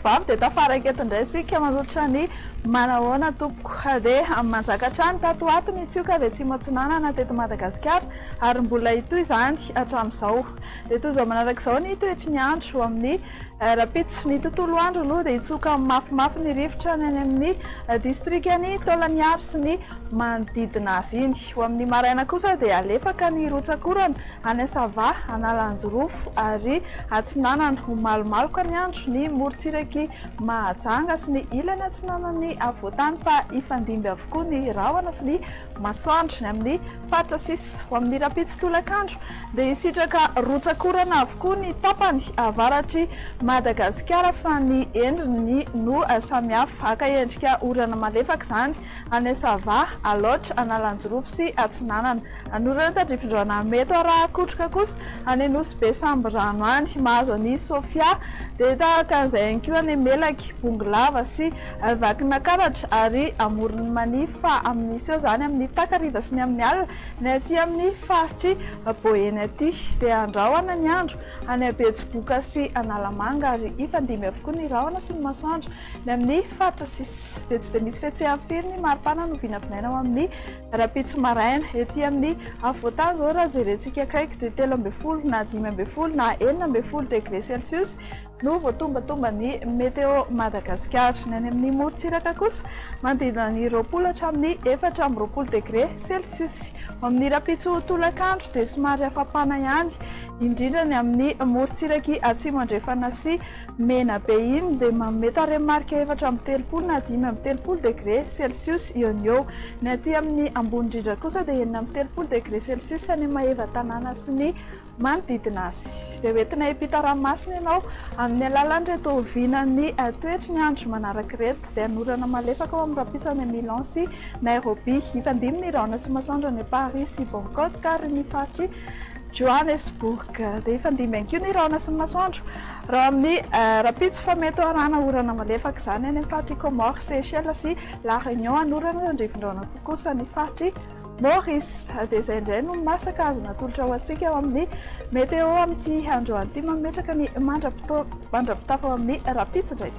vavy dia tafaraka eto indray isika manolotra ny manahoana tompoko dia manjakatrany tato ato ny tsioka dia tsy motsinanana teto Madagascar ary mbola itoy izany hatramin'izao dia toy izao manaraka izao ny toetry ny andro amin'ny rapitso ny tontolo andro aloha dia hitsoka mafimafy ny rivotra ny any amin'ny distrikany Taolagnaro sy ny manodidina azy iny. Ho amin'ny maraina kosa dia alefaka ny rotsakorana any Asava Analanjorofo ary Atsinanana ho malomaloka ny andro ny morotsiraky Mahajanga sy ny ilany Atsinanany avoatany fa ifandimby avokoa ny rahona sy ny masoandro ny amin'ny faritra sisa. Ho amin'ny rapitso tolakandro dia hisitraka rotsakorana avokoa ny tapany avaratry Madagascar fa ny endriny no samihafa aka endrika orana malefaka izany any Asava aloatra Analanjorofo sy Atsinanana. Anorana tadrifindroana Meteo Alarobia kosa any Anosy be Samborano any mahazo any Sofia dia tahaka an'izay ihany koa any Melaky Bongolava sy Vakinakaratra ary amorony manifa amin'ny seo izany amin'ny Takariva sy ny amin'ny alina ny aty amin'ny faritry Boeny aty dia andrahoana ny andro any Betsiboka sy Analamanga ary ifandimby avokoa ny rahona sy ny masoandro ny amin'ny faritra sisa dia tsy dia misy fihetsehany firy ny maripana no vinavinaina ao amin'ny rapitso maraina ety amin'ny avoatany izao raha jerentsika akaiky dia 13 na 15 na 14 degré celsius no voatombatomba ny Meteo Madagascar. Ny any amin'ny morotsiraka kosa manodidina ny 20 hatramin'ny 24 degré celsius. Amin'ny rapitso tolakandro dia somary hafapana ihany indrindra ny amin'ny morotsiraky atsimo andrefana sy mena be iny dia mety haremarika 4 na 5 degré celsius eo ny eo. Ny aty amin'ny ambony indrindra kosa dia 30 degré celsius any Maheva tanàna sy ny manodidina azy. Dia hoentina hiampita ranomasina ianao amin'ny alalan'ireto vinan'ny toetry ny andro manaraka ireto dia anorana malefaka ao amin'ny rapitso any Milan sy Nairobi. Ifandimby ny rahona sy masoandro any Paris sy Bangkok ary ny faritry Johannesburg dia ifandimby ihany koa ny rahona sy masoandro raha amin'ny rapitso fa mety arana orana malefaka izany any amin'ny faritry Comores, Seychelles sy La Réunion. Anorana andrifindroana kosa ny faritry Maurice dia izay indray no masaka azy natolotra ho antsika ao amin'ny meteo amin'ity andro an'ity mametraka ny mandrapitafa ao amin'ny rapitso indray.